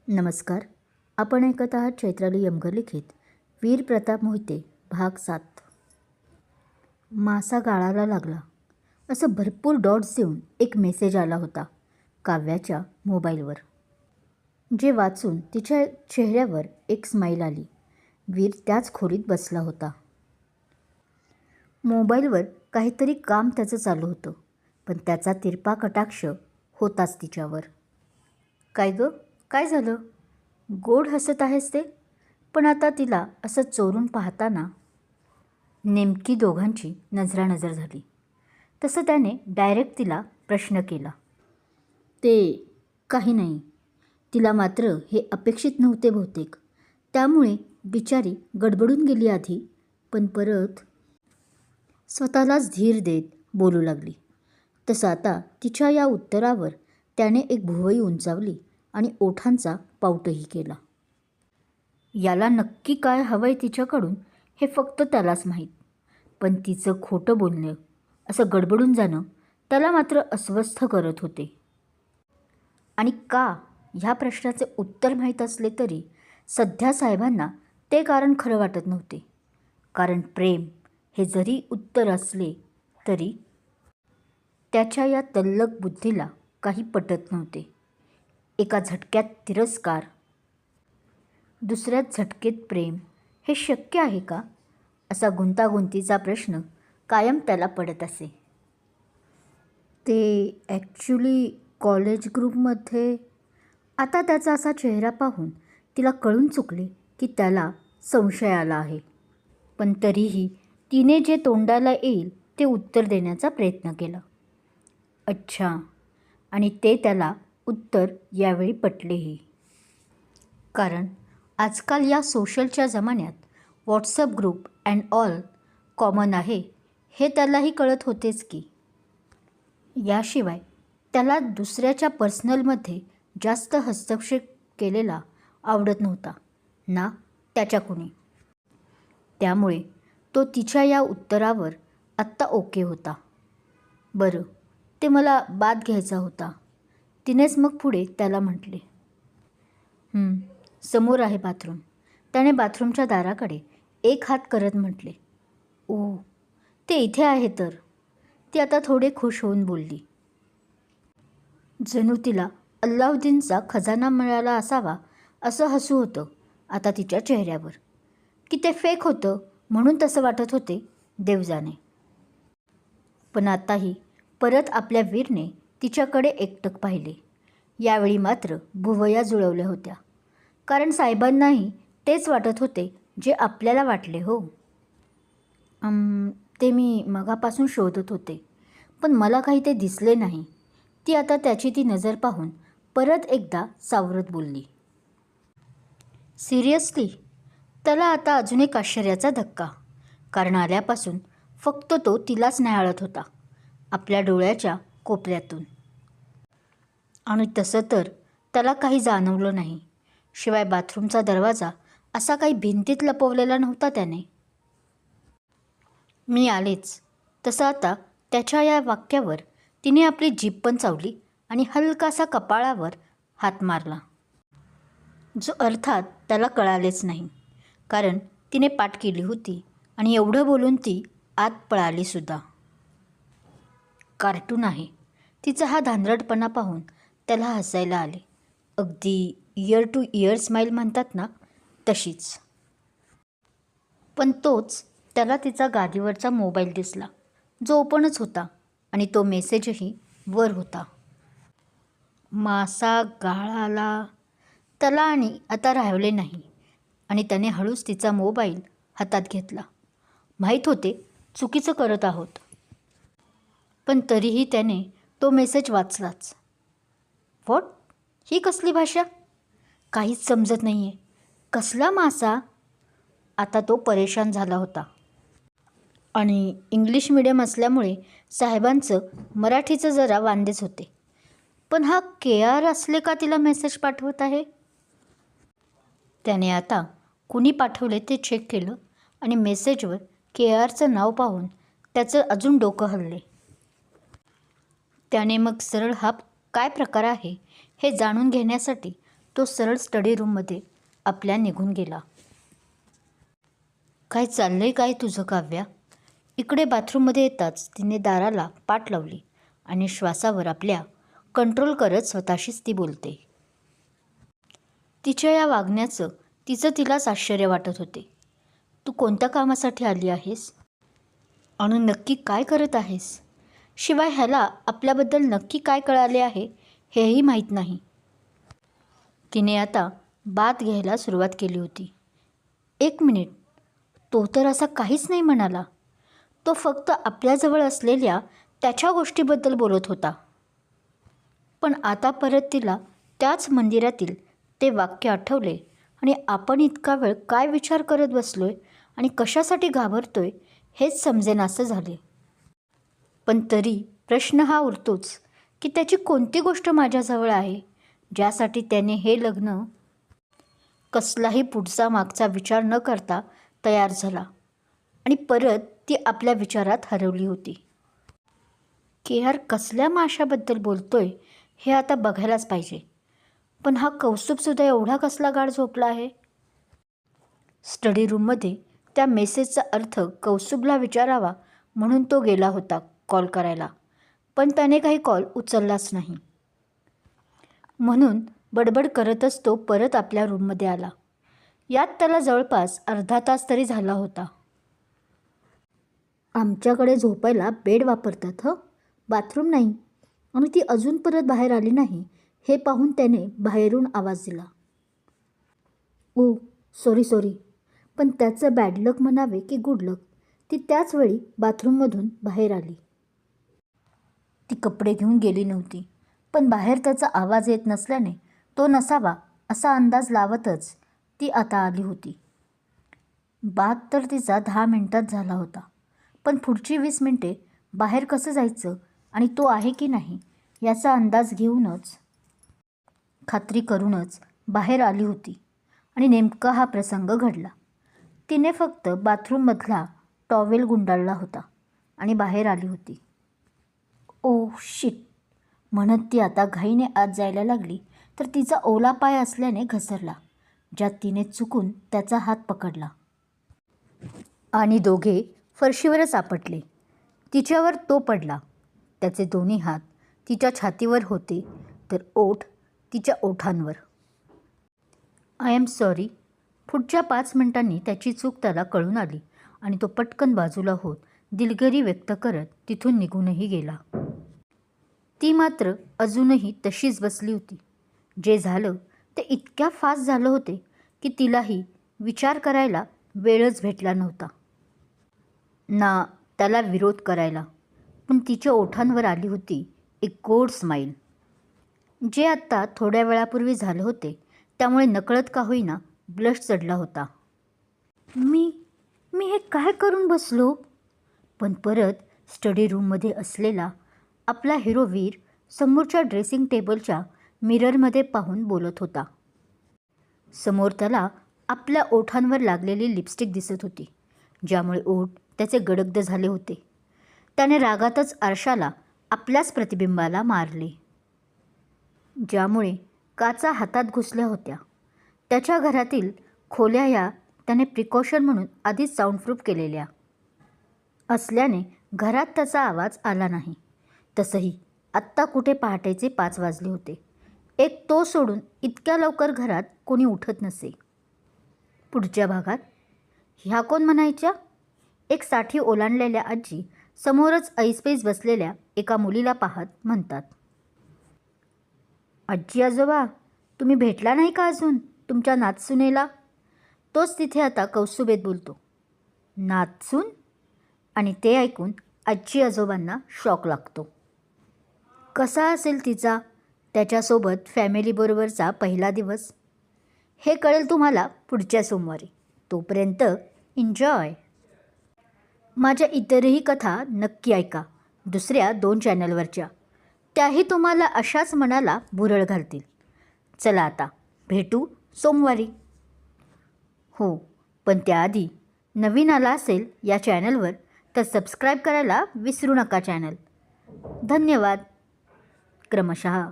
नमस्कार. आपण ऐकत आहात चैत्राली यमगर लिखित वीर प्रताप मोहिते भाग 7. मासा गाळाला लागला असं भरपूर डॉट्स देऊन एक मेसेज आला होता काव्याच्या मोबाईलवर, जे वाचून तिच्या चेहऱ्यावर एक स्माईल आली. वीर त्याच खोलीत बसला होता. मोबाईलवर काहीतरी काम त्याचं चालू होतं, पण त्याचा तिरपा कटाक्ष होताच तिच्यावर. काय गं, काय झालं? गोड हसत आहेस ते? पण आता तिला असं चोरून पाहताना नेमकी दोघांची नजरानजर झाली. तसं त्याने डायरेक्ट तिला प्रश्न केला. ते काही नाही. तिला मात्र हे अपेक्षित नव्हते बहुतेक, त्यामुळे बिचारी गडबडून गेली आधी, पण परत स्वतःलाच धीर देत बोलू लागली. तसं आता तिच्या या उत्तरावर त्याने एक भुवई उंचावली आणि ओठांचा पाऊटही केला. याला नक्की काय हवंय तिच्याकडून हे फक्त त्यालाच माहीत, पण तिचं खोटं बोलणं, असं गडबडून जाणं त्याला मात्र अस्वस्थ करत होते. आणि का, ह्या प्रश्नाचे उत्तर माहीत असले तरी सध्या साहेबांना ते कारण खरं वाटत नव्हते. कारण प्रेम हे जरी उत्तर असले तरी त्याच्या या तल्लख बुद्धीला काही पटत नव्हते. एका झटक्यात तिरस्कार, दुसऱ्या झटकेत प्रेम, हे शक्य आहे का, असा गुंतागुंतीचा प्रश्न कायम त्याला पडत असे. ते ॲक्च्युली कॉलेज ग्रुपमध्ये. आता त्याचा असा चेहरा पाहून तिला कळून चुकले की त्याला संशय आला आहे. पण तरीही तिने जे तोंडाला येईल ते उत्तर देण्याचा प्रयत्न केला. अच्छा. आणि ते त्याला उत्तर यावेळी पटलेही. कारण आजकाल या सोशलच्या जमान्यात WhatsApp group and all common आहे हे त्यालाही कळत होतेच की. याशिवाय त्याला दुसऱ्याच्या पर्सनलमध्ये जास्त हस्तक्षेप केलेला आवडत नव्हता ना त्याच्या कुणी. त्यामुळे तो तिच्या या उत्तरावर आत्ता ओके होता. बरं, ते मला बाथ घ्यायचा होता. तिनेच मग पुढे त्याला म्हटले. समोर आहे बाथरूम. त्याने बाथरूमच्या दाराकडे एक हात करत म्हटले. ओ, ते इथे आहे तर. ती आता थोडे खुश होऊन बोलली. जणू तिला अल्लाउद्दीनचा खजाना मिळाला असावा असं हसू होतं आता तिच्या चेहऱ्यावर. की ते फेक होतं म्हणून तसं वाटत होते देव जाणे. पण आताही परत आपल्या वीरने तिच्याकडे एकटक पाहिले. यावेळी मात्र भुवया जुळवल्या होत्या. कारण साहेबांनाही तेच वाटत होते जे आपल्याला वाटले. हो, ते मी मगापासून शोधत होते, पण मला काही ते दिसले नाही. ती आता त्याची ती नजर पाहून परत एकदा सावरत बोलली. सिरियसली? त्याला आता अजून एक आश्चर्याचा धक्का. कारण आल्यापासून फक्त तो तिलाच न्याहाळत होता आपल्या डोळ्याच्या कोपऱ्यातून. आणि तसं तर त्याला काही जाणवलं नाही. शिवाय बाथरूमचा दरवाजा असा काही भिंतीत लपवलेला नव्हता त्याने. मी आलेच. तसं आता त्याच्या या वाक्यावर तिने आपली जीभ पण चावली आणि हलकासा कपाळावर हात मारला, जो अर्थात त्याला कळालेच नाही. कारण तिने पाठ केली होती आणि एवढं बोलून ती आत पळालीसुद्धा. कार्टून आहे. तिचा हा धांदरटपणा पाहून त्याला हसायला आले. अगदी इयर टू इयर स्माईल म्हणतात ना, तशीच. पण तोच त्याला तिचा गादीवरचा मोबाईल दिसला, जो ओपनच होता आणि तो मेसेजही वर होता. मासा गाळाला. त्याला आणि आता राहवले नाही आणि त्याने हळूच तिचा मोबाईल हातात घेतला. माहीत होते चुकीचं करत आहोत, पण तरीही त्याने तो मेसेज वाचलाच. व्हॉट? ही कसली भाषा? काहीच समजत नाही आहे. कसला मासा? आता तो परेशान झाला होता. आणि इंग्लिश मीडियम असल्यामुळे साहेबांचं मराठीचं जरा वांदेच होते. पण हा KR असले का तिला मेसेज पाठवत आहे? त्याने आता कुणी पाठवले ते चेक केलं आणि मेसेजवर KRचं नाव पाहून त्याचं अजून डोकं हलले. त्याने मग सरळ हा काय प्रकार आहे हे जाणून घेण्यासाठी तो सरळ स्टडी रूममध्ये आपल्या निघून गेला. काय चाललंय काय तुझं काव्या? इकडे बाथरूममध्ये येताच तिने दाराला पाठ लावली आणि श्वासावर आपल्या कंट्रोल करत स्वतःशीच ती बोलते. तिच्या या वागण्याचं तिलाच आश्चर्य वाटत होते. तू कोणत्या कामासाठी आली आहेस आणि नक्की काय करत आहेस? शिवाय ह्याला आपल्याबद्दल नक्की काय कळाले आहे हेही माहीत नाही. तिने आता बात घ्यायला सुरुवात केली होती. 1 मिनिट, तो तर असा काहीच नाही म्हणाला. तो फक्त आपल्याजवळ असलेल्या त्याच्या गोष्टीबद्दल बोलत होता. पण आता परत तिला त्याच मंदिरातील ते वाक्य आठवले आणि आपण इतका वेळ काय विचार करत बसलोय आणि कशासाठी घाबरतोय हेच समजेनासं झाले. पण तरी प्रश्न हा उरतोच की त्याची कोणती गोष्ट माझ्याजवळ आहे ज्यासाठी त्याने हे लग्न कसलाही पुढचा मागचा विचार न करता तयार झाला आणि परत ती आपल्या विचारात हरवली होती. की यार कसल्या माशाबद्दल बोलतोय हे आता बघायलाच पाहिजे. पण हा कौस्तुभसुद्धा एवढा कसला गाढ झोपला आहे? स्टडी रूममध्ये त्या मेसेजचा अर्थ कौस्तुभला विचारावा म्हणून तो गेला होता कॉल करायला, पण त्याने काही कॉल उचललाच नाही. म्हणून बडबड करतच तो परत आपल्या रूममध्ये आला. यात त्याला जवळपास अर्धा तास तरी झाला होता. आमच्याकडे झोपायला बेड वापरतात बाथरूम नाही, आणि ती अजून परत बाहेर आली नाही हे पाहून त्याने बाहेरून आवाज दिला. ओ सॉरी. पण त्याचं बॅड लक म्हणावे की गुड लक, ती त्याच वेळी बाथरूममधून बाहेर आली. ती कपडे घेऊन गेली नव्हती, पण बाहेर त्याचा आवाज येत नसल्याने तो नसावा असा अंदाज लावतच ती आता आली होती. बात तर तिचा 10 मिनिटात झाला होता, पण पुढची 20 मिनिटे बाहेर कसं जायचं आणि तो आहे की नाही याचा अंदाज घेऊनच, खात्री करूनच बाहेर आली होती. आणि नेमका हा प्रसंग घडला. तिने फक्त बाथरूममधला टॉवेल गुंडाळला होता आणि बाहेर आली होती. ओ शिट म्हणत ती आता घाईने आत जायला लागली तर तिचा ओला पाय असल्याने घसरला, ज्यात तिने चुकून त्याचा हात पकडला आणि दोघे फरशीवरच आपटले. तिच्यावर तो पडला. त्याचे दोन्ही हात तिच्या छातीवर होते तर ओठ तिच्या ओठांवर. I am sorry. पुढच्या 5 मिनिटांनी त्याची चूक त्याला कळून आली आणि तो पटकन बाजूला होत दिलगिरी व्यक्त करत तिथून निघूनही गेला. ती मात्र अजूनही तशीच बसली होती. जे झालं ते इतक्या फास्ट झालं होते की तिलाही विचार करायला वेळच भेटला नव्हता ना त्याला विरोध करायला. पण तिच्या ओठांवर आली होती एक गोड स्माईल. जे आत्ता थोड्या वेळापूर्वी झालं होते त्यामुळे नकळत का होईना ब्लश चढला होता. मी हे काय करून बसलो? पण परत स्टडी रूममध्ये असलेला आपला हिरो वीर समोरच्या ड्रेसिंग टेबलच्या मिररमध्ये पाहून बोलत होता. समोर त्याला आपल्या ओठांवर लागलेली लिपस्टिक दिसत होती, ज्यामुळे ओठ त्याचे गडगद झाले होते. त्याने रागातच आरशाला आपल्याच प्रतिबिंबाला मारले, ज्यामुळे काचा हातात घुसल्या होत्या. त्याच्या घरातील खोल्या या त्याने प्रिकॉशन म्हणून आधीच साऊंडप्रूफ केलेल्या असल्याने घरात त्याचा आवाज आला नाही. तसंही आत्ता कुठे पहाटेचे 5 वाजले होते. एक तो सोडून इतक्या लवकर घरात कोणी उठत नसे. पुढच्या भागात ह्या कोण म्हणायच्या? एक 60 ओलांडलेल्या आजी समोरच ऐसपैस बसलेल्या एका मुलीला पाहत म्हणतात, आजी आजोबा तुम्ही भेटला नाही का अजून तुमच्या नातसुनेला? तोच तिथे आता कौस्तुभेत बोलतो. नातसून? आणि ते ऐकून आजी आजोबांना शॉक लागतो. कसा असेल तिचा त्याच्यासोबत फॅमिलीबरोबरचा पहिला दिवस हे कळेल तुम्हाला पुढच्या सोमवारी. तोपर्यंत एन्जॉय. माझ्या इतरही कथा नक्की ऐका दुसऱ्या 2 चॅनलवरच्या, त्याही तुम्हाला अशाच मनाला भुरळ घालतील. चला आता भेटू सोमवारी. हो, पण त्याआधी नवीन आला असेल या चॅनलवर तर सबस्क्राईब करायला विसरू नका चॅनल. धन्यवाद. क्रमशः